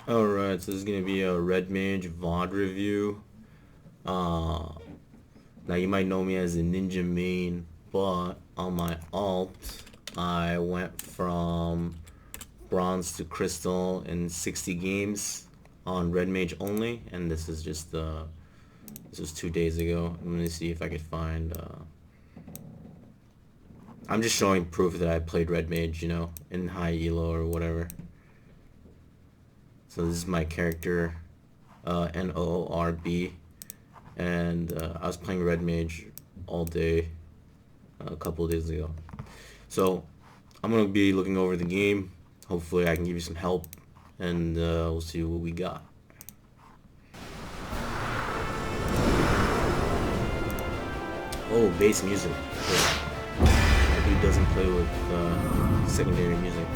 Alright, so this is gonna be a Red Mage VoD review. Uh, Now you might know me as a ninja main, but on my alt, I went from bronze to crystal in 60 games on Red Mage only, and this is just this was 2 days ago. I'm gonna see if I could find. I'm just showing proof that I played Red Mage, you know, in high ELO or whatever. So this is my character, NORB, and I was playing Red Mage all day a couple of days ago. So I'm gonna be looking over the game. Hopefully I can give you some help, and we'll see what we got. Oh, bass music. That dude doesn't play with secondary music.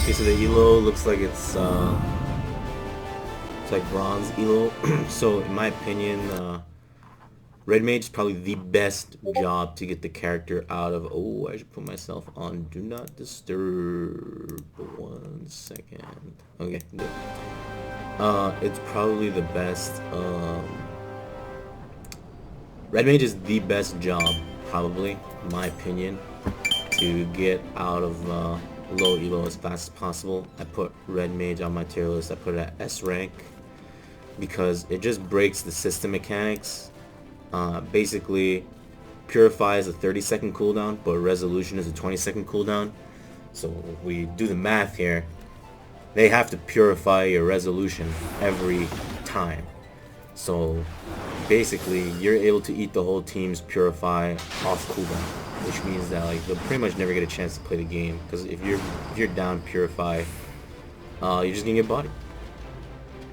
Okay, so the ELO looks like it's like bronze ELO. So in my opinion, Red Mage is probably the best job to get the character out of. Oh, I should put myself on Do Not Disturb. 1 second. Okay, good. It's probably the best. Red Mage is the best job, probably, in my opinion, to get out of low ELO as fast as possible. I put Red Mage on my tier list. I put it at S rank because it just breaks the system mechanics. Basically, Purify is a 30-second cooldown, but Resolution is a 20-second cooldown. So if we do the math here, they have to purify your Resolution every time. So basically, you're able to eat the whole team's Purify off cooldown, which means that like they'll pretty much never get a chance to play the game, because if you're down Purify, you're just gonna get bodied.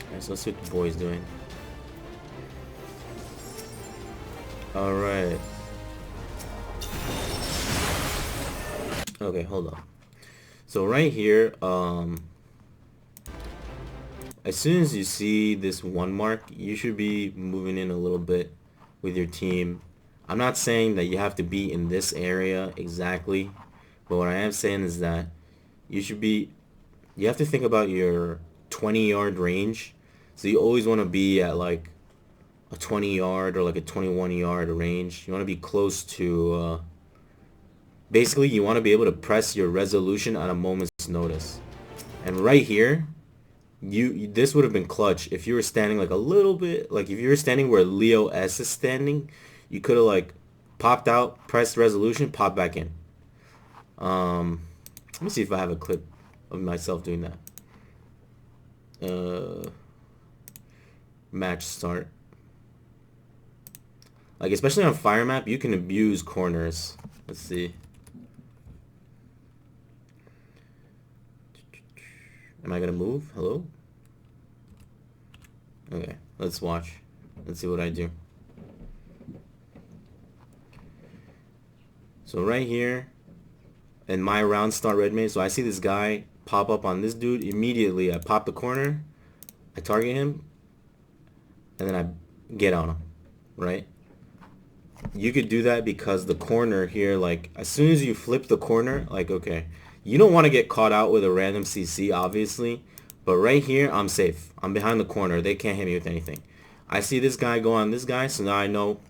Alright, so let's see what the boy's doing. Alright. Okay, hold on. So right here, as soon as you see this 1 mark, you should be moving in a little bit with your team. I'm not saying that you have to be in this area exactly, but what I am saying is that you have to think about your 20-yard range. So you always want to be at like a 20-yard or like a 21-yard range. You want to be close to, basically you want to be able to press your Resolution at a moment's notice. And right here, this would have been clutch if you were standing like a little bit, like if you were standing where Leo S is standing, you could have like popped out, pressed Resolution, popped back in. Let me see if I have a clip of myself doing that. Match start. Like, especially on fire map, you can abuse corners. Let's see. Am I gonna move? Hello? Okay, let's watch. Let's see what I do. So right here, in my round start Red Mage, so I see this guy pop up on this dude. Immediately, I pop the corner, I target him, and then I get on him, right? You could do that because the corner here, like, as soon as you flip the corner, like, okay, you don't want to get caught out with a random CC, obviously, but right here, I'm safe. I'm behind the corner. They can't hit me with anything. I see this guy go on this guy, so now I know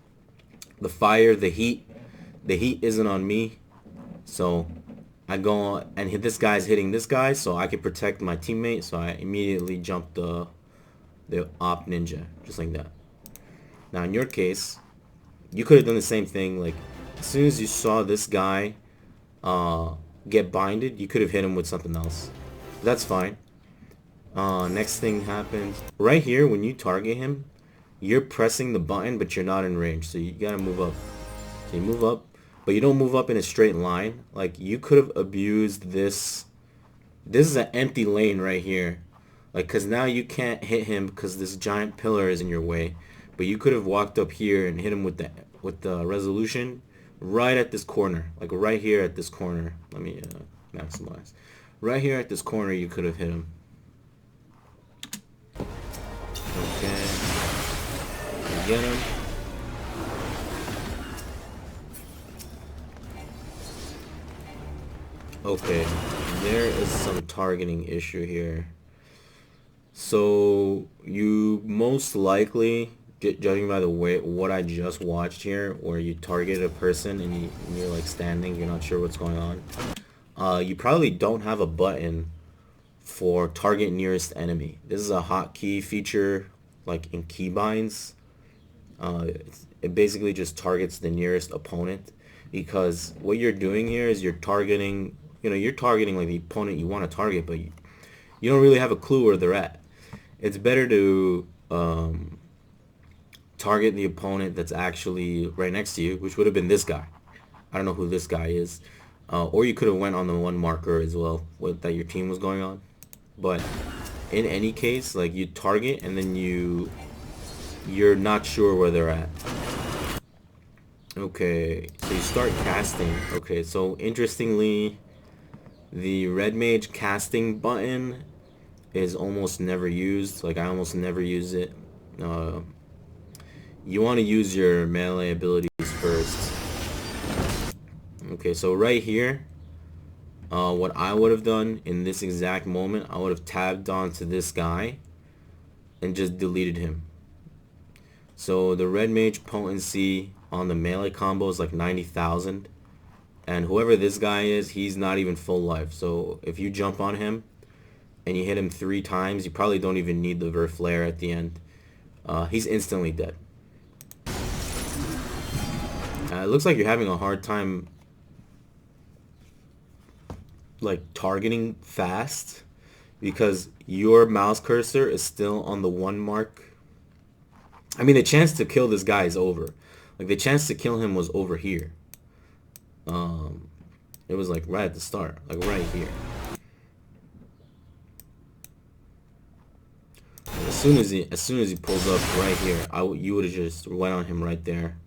the fire, the heat isn't on me, so I go on and hit this guy's hitting this guy, so I can protect my teammate, so I immediately jump the op ninja, just like that. Now, in your case, you could have done the same thing. Like, as soon as you saw this guy get binded, you could have hit him with something else. That's fine. Next thing happens. Right here, when you target him, you're pressing the button, but you're not in range. So you gotta move up. So you move up, but you don't move up in a straight line. Like, you could have abused this. This is an empty lane right here. Like, because now you can't hit him because this giant pillar is in your way. But you could have walked up here and hit him with the Resolution right at this corner. Like right here at this corner. Let me maximize. Right here at this corner you could have hit him. Okay. Get him. Okay, there is some targeting issue here. So you most likely, judging by the way what I just watched here, where you target a person and you're like standing, you're not sure what's going on. You probably don't have a button for target nearest enemy. This is a hotkey feature, like in keybinds. It basically just targets the nearest opponent, because what you're doing here is you're targeting, you're targeting like the opponent you want to target, but you don't really have a clue where they're at. It's better to target the opponent that's actually right next to you, which would have been this guy. I don't know who this guy is. Or you could have went on the one marker as well that your team was going on. But in any case, like, you target and then you're not sure where they're at. Okay, so you start casting. Okay, so interestingly, the red mage casting button is almost never used. Like, I almost never use it. You want to use your melee abilities first. Okay, so right here, what I would have done in this exact moment, I would have tabbed onto this guy and just deleted him. So the red mage potency on the melee combo is like 90,000. And whoever this guy is, he's not even full life. So if you jump on him and you hit him 3 times, you probably don't even need the verflare at the end. He's instantly dead. It looks like you're having a hard time like targeting fast, because your mouse cursor is still on the 1 mark. I mean, the chance to kill this guy is over. Like, the chance to kill him was over here. It was like right at the start, like right here. As soon as he pulls up right here, you would have just went on him right there.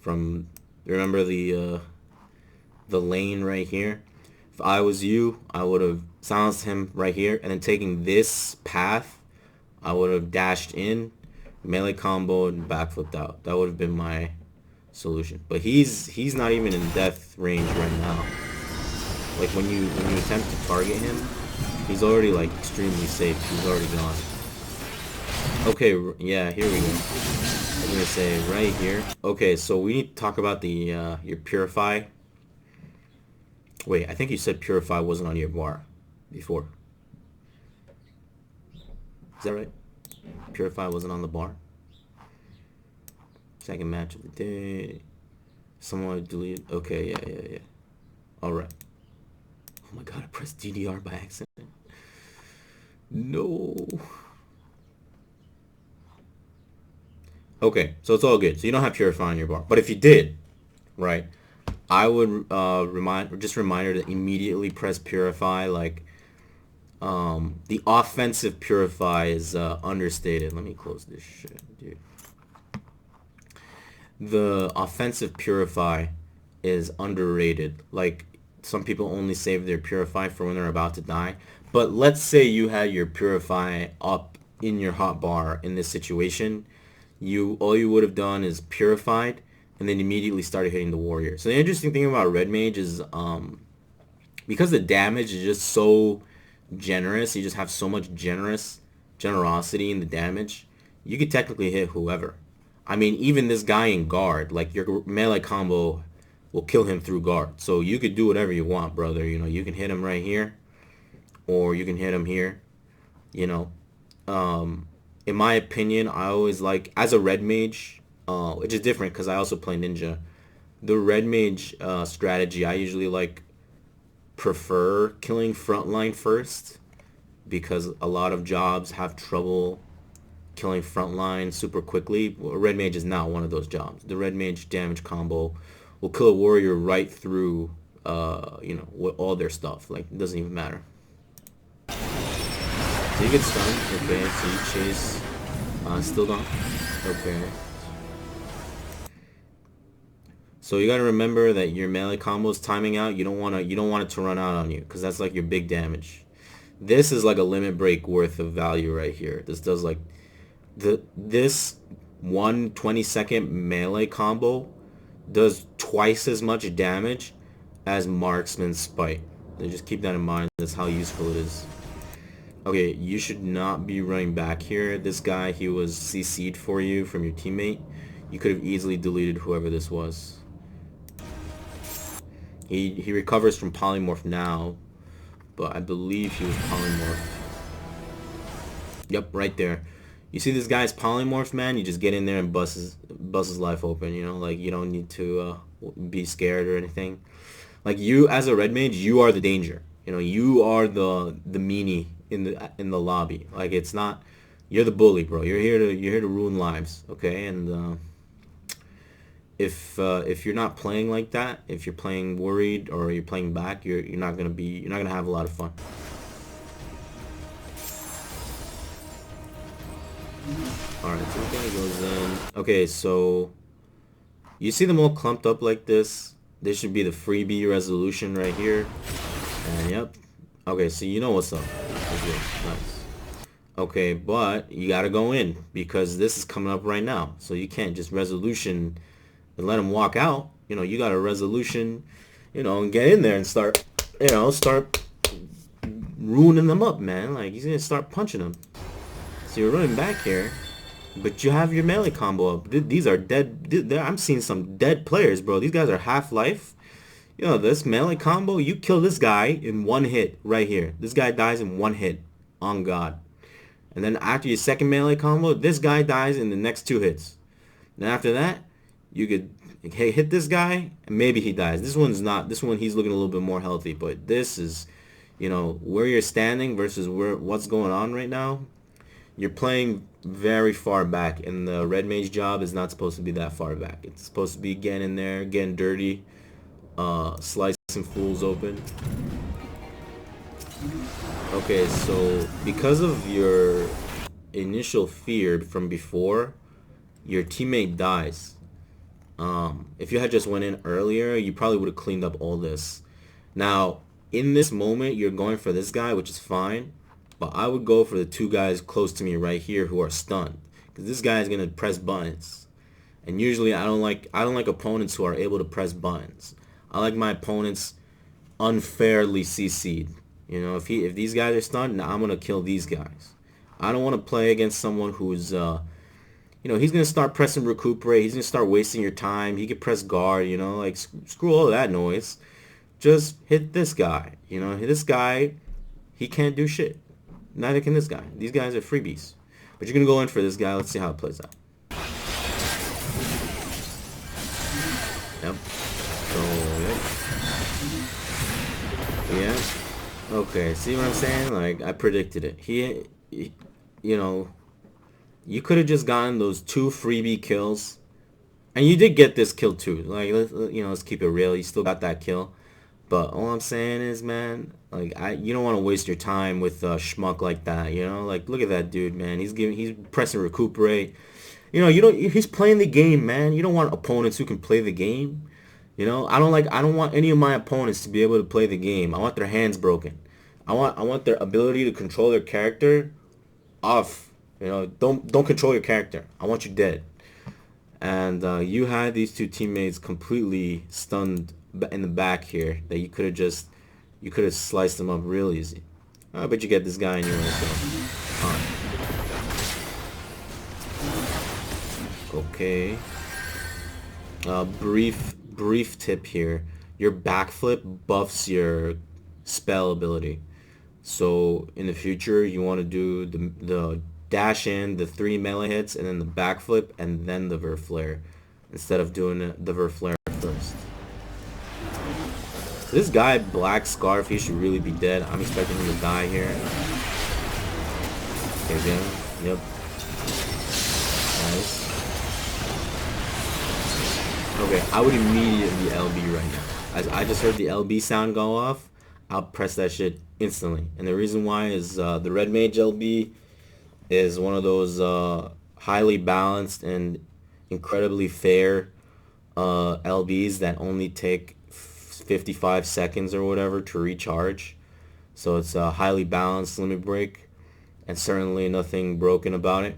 From, remember the lane right here? If I was you, I would have silenced him right here, and then taking this path, I would have dashed in, melee combo, and backflipped out. That would have been my solution. But he's not even in death range right now. Like, when you attempt to target him, he's already like extremely safe. He's already gone. Okay, yeah, here we go. I'm gonna say right here. Okay, so we need to talk about the your purify. Wait, I think you said purify wasn't on your bar before. Is that right? Purify wasn't on the bar. Second match of the day. Someone deleted. Okay, yeah. All right. Oh my god, I pressed DDR by accident. No. Okay, so it's all good. So you don't have purify on your bar. But if you did, right, I would reminder to immediately press purify. Like, the offensive purify is understated. Let me close this shit, dude. The offensive purify is underrated. Like, some people only save their purify for when they're about to die. But let's say you had your purify up in your hotbar in this situation. All you would have done is purified and then immediately started hitting the warrior. So the interesting thing about red mage is because the damage is just so generous, you just have so much generosity in the damage, you could technically hit whoever. I mean, even this guy in guard, like, your melee combo will kill him through guard. So you could do whatever you want, brother. You can hit him right here, or you can hit him here. In my opinion, I always like, as a red mage, which is different because I also play ninja. The red mage strategy, I usually prefer killing frontline first, because a lot of jobs have trouble killing frontline super quickly. Red mage is not one of those jobs. The red mage damage combo will kill a warrior right through, with all their stuff. Like, it doesn't even matter. So you get stunned. Okay, so you chase. Still don't. Okay. So you gotta remember that your melee combo is timing out. You don't want it to run out on you, because that's like your big damage. This is like a limit break worth of value right here. This does like this 1 20-second melee combo does twice as much damage as marksman's spite. Just keep that in mind. That's how useful it is. Okay, you should not be running back here. This guy, he was CC'd for you from your teammate. You could have easily deleted whoever this was. He recovers from polymorph now, but I believe he was polymorph. Yep, right there. You see this guy's polymorph, man? You just get in there and bust his life open, you know? Like, you don't need to be scared or anything. Like, you, as a red mage, you are the danger. You know, you are the meanie in the lobby. Like, it's not... You're the bully, bro. You're here to ruin lives, okay? And if you're not playing like that, if you're playing worried or you're playing back, you're not gonna have a lot of fun. Alright, so the guy goes in. Okay, so you see them all clumped up like this. This should be the freebie resolution right here. And yep. Okay, so you know what's up. Nice. Okay, but you gotta go in because this is coming up right now. So you can't just resolution and let him walk out. You know, you got a resolution, you know, and get in there and start ruining them up, man. Like, he's gonna start punching them. So you're running back here, but you have your melee combo up. These are dead. I'm seeing some dead players, bro. These guys are half-life. You know, this melee combo, you kill this guy in one hit right here. This guy dies in one hit. On God. And then after your second melee combo, this guy dies in the next 2 hits. And after that, you could hit this guy, and maybe he dies. This one, he's looking a little bit more healthy. But this is, you know, where you're standing versus what's going on right now. You're playing very far back, and the red mage job is not supposed to be that far back. It's supposed to be getting in there, getting dirty, slicing fools open. Okay, so because of your initial fear from before, your teammate dies. If you had just went in earlier, you probably would have cleaned up all this. Now, in this moment, you're going for this guy, which is fine. But I would go for the 2 guys close to me right here who are stunned, because this guy is gonna press buttons, and usually I don't like opponents who are able to press buttons. I like my opponents unfairly CC'd. You know, if these guys are stunned, now I'm gonna kill these guys. I don't want to play against someone who's you know, he's gonna start pressing recuperate. He's gonna start wasting your time. He could press guard. You know, like screw all of that noise. Just hit this guy. You know, this guy, he can't do shit. Neither can this guy. These guys are freebies. But you're going to go in for this guy. Let's see how it plays out. Yep. So, yep. Yeah. Okay, see what I'm saying? Like, I predicted it. He you know, you could have just gotten those 2 freebie kills. And you did get this kill too. Like, let's keep it real. You still got that kill. But all I'm saying is, man, like, you don't want to waste your time with a schmuck like that, you know? Like, look at that dude, man. He's pressing recuperate. You know, he's playing the game, man. You don't want opponents who can play the game. You know, I don't want any of my opponents to be able to play the game. I want their hands broken. I want their ability to control their character off. You know, don't control your character. I want you dead. And you had these 2 teammates completely stunned in the back here that you could have sliced them up real easy. I bet you get this guy anyway. So. Okay. Brief tip here. Your backflip buffs your spell ability. So in the future, you want to do the dash in, the 3 melee hits, and then the backflip, and then the verflare, instead of doing the verflare first. So this guy, Black Scarf, he should really be dead. I'm expecting him to die here. Okay, again. Yep. Nice. Okay, I would immediately LB right now. As I just heard the LB sound go off, I'll press that shit instantly. And the reason why is the Red Mage LB is one of those highly balanced and incredibly fair LBs that only take 55 seconds or whatever to recharge. So it's a highly balanced limit break, and certainly nothing broken about it.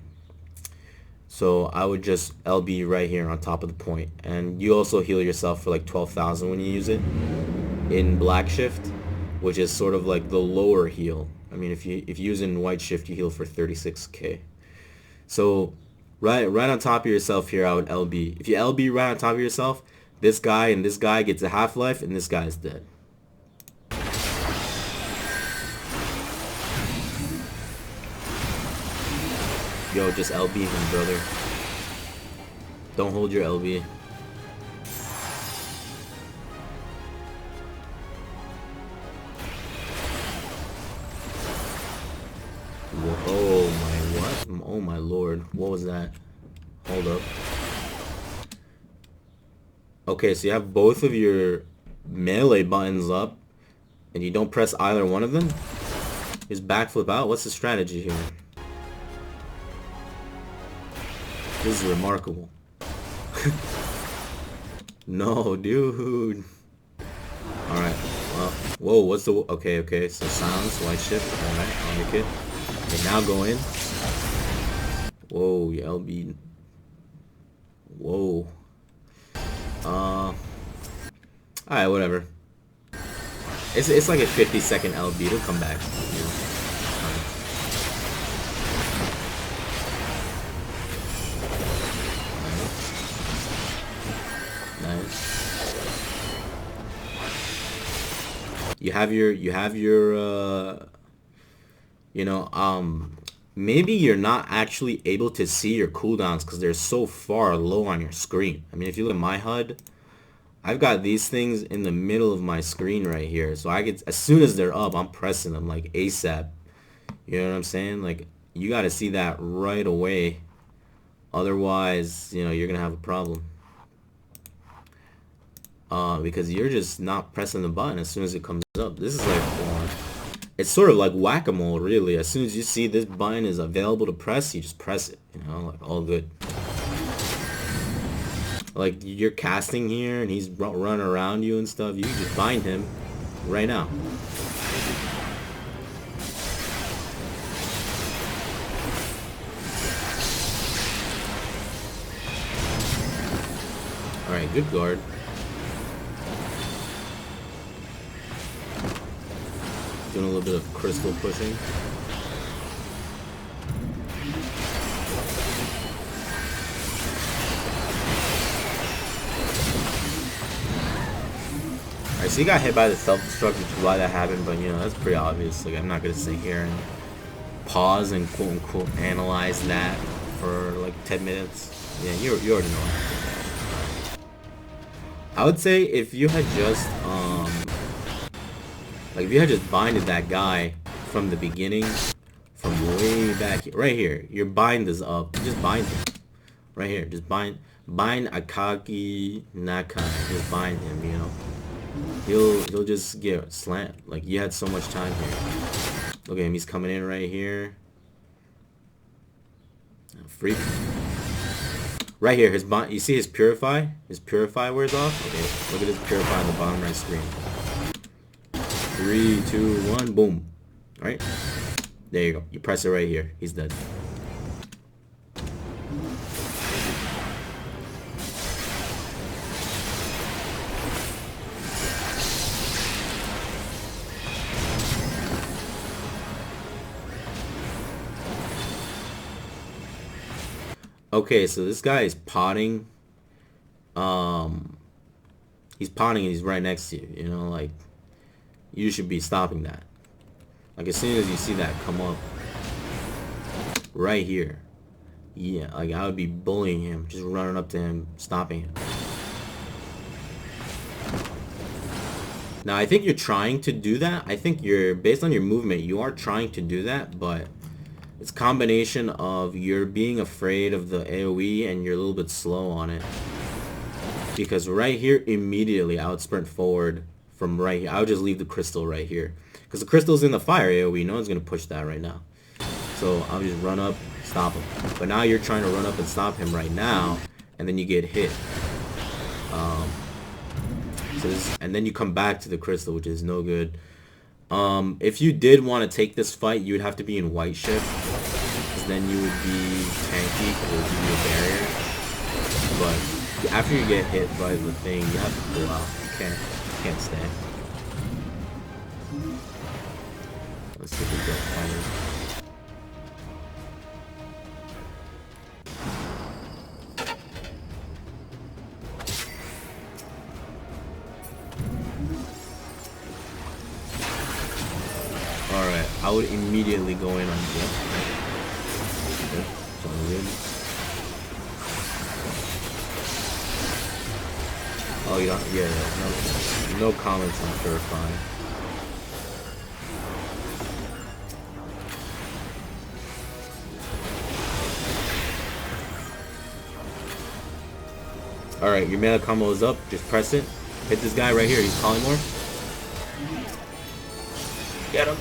So I would just LB right here on top of the point. And you also heal yourself for like 12,000 when you use it in Black Shift. which is sort of like the lower heal. I mean, if you use in white shift, you heal for 36k. So right on top of yourself here, I would LB. If you LB right on top of yourself, this guy and this guy gets a half-life, and this guy's dead. Yo, just LB him, brother. Don't hold your LB. Oh my, what? Oh my lord. What was that? Hold up. Okay, so you have both of your melee buttons up, and you don't press either one of them? Just backflip out? What's the strategy here? This is remarkable. No, dude. Alright, well, whoa, what's the... Okay, so silence, white shift, alright, I'll make it. Okay, now go in. Whoa, your LB. Whoa. Alright, whatever. It's like a 50-second LB. It'll come back. You know? Nice. You have your you know, maybe you're not actually able to see your cooldowns because they're so far low on your screen. I mean, if you look at my HUD, I've got these things in the middle of my screen right here. So I get, as soon as they're up, I'm pressing them like ASAP. You know what I'm saying? Like, you got to see that right away. Otherwise, you know, you're going to have a problem. Because you're just not pressing the button as soon as it comes up. This is like, it's sort of like whack-a-mole, really. As soon as you see this button is available to press, you just press it. You know, like, all good. Like, you're casting here, and he's running around you and stuff. You can just bind him right now. Alright, good guard. Doing a little bit of crystal pushing. Alright, so you got hit by the self-destruct, which is why that happened, but you know, that's pretty obvious. Like, I'm not gonna sit here and pause and quote-unquote analyze that for like 10 minutes. Yeah, you already know. I would say if you had just, like if you had just binded that guy from the beginning, from way back, right here, your bind is up, just bind him. Right here, just bind Akagi Nakai, just bind him, you know. He'll just get slammed. Like, you had so much time here. Look at him, he's coming in right here. Freak. Right here, his bind, you see his purify? His purify wears off? Okay, look at his purify on the bottom right screen. 3, 2, 1, boom. Alright? There you go. You press it right here. He's dead. Okay, so this guy is potting. He's potting and he's right next to you. You know, like, you should be stopping that. Like, as soon as you see that come up right here, yeah, like, I would be bullying him, just running up to him, stopping him. Now, I think you're trying to do that. I think you're, based on your movement, you are trying to do that, but it's a combination of you're being afraid of the AoE and you're a little bit slow on it. Because right here, immediately, I would sprint forward from right here. I would just leave the crystal right here. Because the crystal's in the fire AoE. No one's going to push that right now. So I'll just run up, stop him. But now you're trying to run up and stop him right now. And then you get hit. And then you come back to the crystal, which is no good. If you did want to take this fight, you would have to be in white shift. Because then you would be tanky, because it would give you a barrier. But after you get hit by the thing, you have to pull out. You can't stay. stupid build finally. Alright, I would immediately go in on Jeff. Okay, sounds good. Oh, you don't, yeah, no comments on Purify. Alright, your mana combo is up, just press it. Hit this guy right here, he's polymorph. Get him.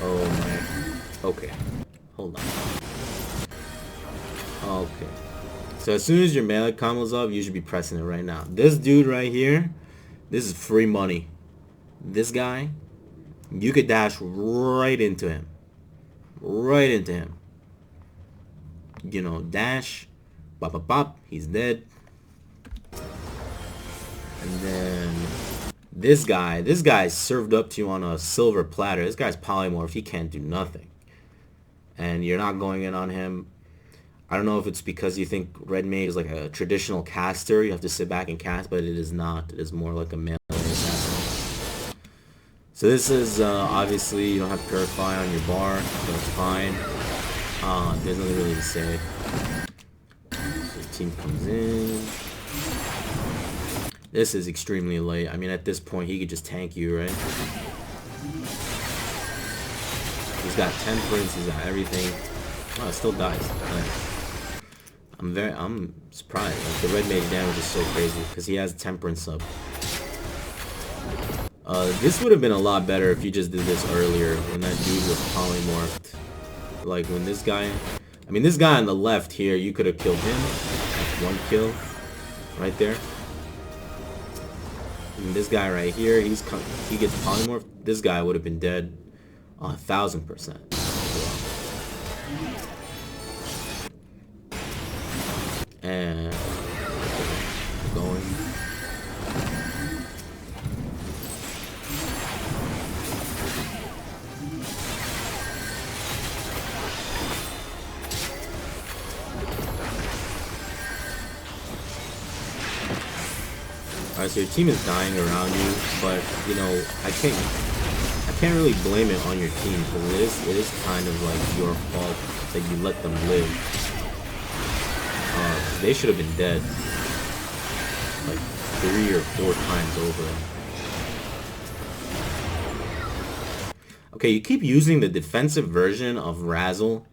Oh my. Okay. Hold on. Okay. So as soon as your mana combo's up, you should be pressing it right now. This dude right here, this is free money. This guy, you could dash right into him. Right into him. You know, dash, bop, bop, bop, he's dead. And then this guy served up to you on a silver platter. This guy's polymorph, he can't do nothing. And you're not going in on him. I don't know if it's because you think red mage is like a traditional caster, you have to sit back and cast, but it is not. It is more like a melee assassin. So this is, obviously, you don't have Purify on your bar, so it's fine. There's nothing really to say. So the team comes in. This is extremely late. I mean, at this point, he could just tank you, right? He's got temperance, he's got everything. Oh, it still dies. Nice. I'm surprised. Like, the red mage damage is so crazy because he has temperance up. This would have been a lot better if you just did this earlier when that dude was polymorphed. Like when this guy, I mean this guy on the left here, you could have killed him. That's one kill right there. And this guy right here, he gets polymorphed. This guy would have been dead 1,000%. And going. Alright, so your team is dying around you, but you know, I can't really blame it on your team because it is kind of like your fault that you let them live. They should have been dead like 3 or 4 times over. Okay, you keep using the defensive version of Razzle,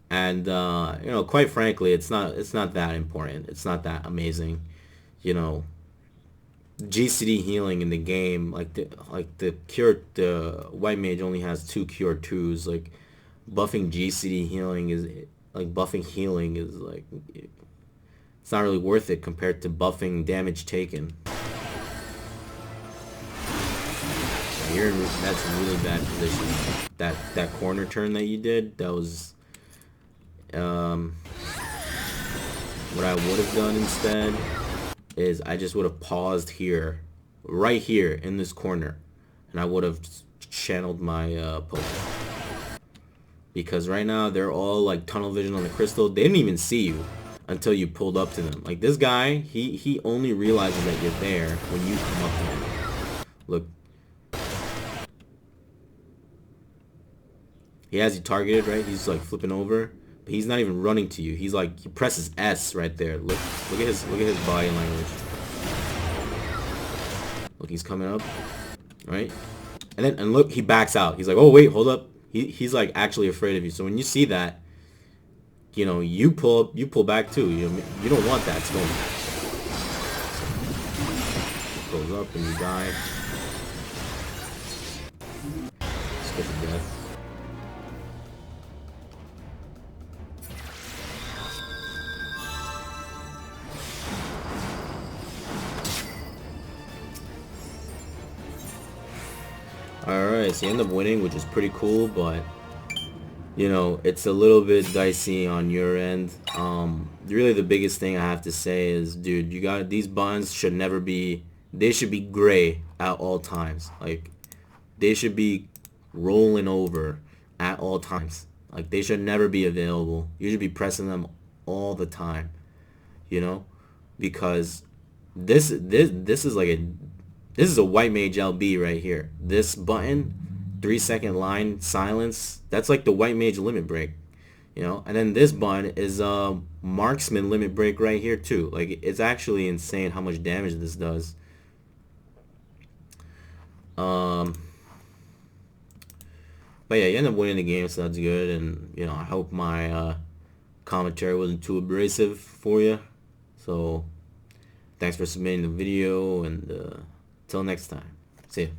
and you know, quite frankly, it's not that important. It's not that amazing. You know, GCD healing in the game, like the white mage only has 2 cure 2s. Like buffing GCD healing is like it's not really worth it compared to buffing damage taken. That's a really bad position. That corner turn that you did, that was what I would have done instead is I just would have paused here, right here in this corner, and I would have channeled my poke. Because right now they're all like tunnel vision on the crystal. They didn't even see you until you pulled up to them. Like this guy, he only realizes that you're there when you come up to him. Look. He has you targeted, right? He's like flipping over. But he's not even running to you. He's like, he presses S right there. Look at his body language. Look, he's coming up. Right? And look, he backs out. He's like, oh wait, hold up. He's like actually afraid of you. So when you see that, you know, you pull back too. You don't want that storm. It goes up and you die. Skip to death. Alright, so you end up winning, which is pretty cool, but you know, it's a little bit dicey on your end. Really the biggest thing I have to say is, dude, you got these buttons should never be they should be gray at all times. Like, they should be rolling over at all times. Like, they should never be available. You should be pressing them all the time, you know, because this is like this is a white mage LB right here. This button, 3-second line silence, that's like the white mage limit break, you know. And then this button is a marksman limit break right here too. Like, it's actually insane how much damage this does. But yeah, you end up winning the game, so that's good. And you know, I hope my commentary wasn't too abrasive for you. So thanks for submitting the video, and till next time. See ya.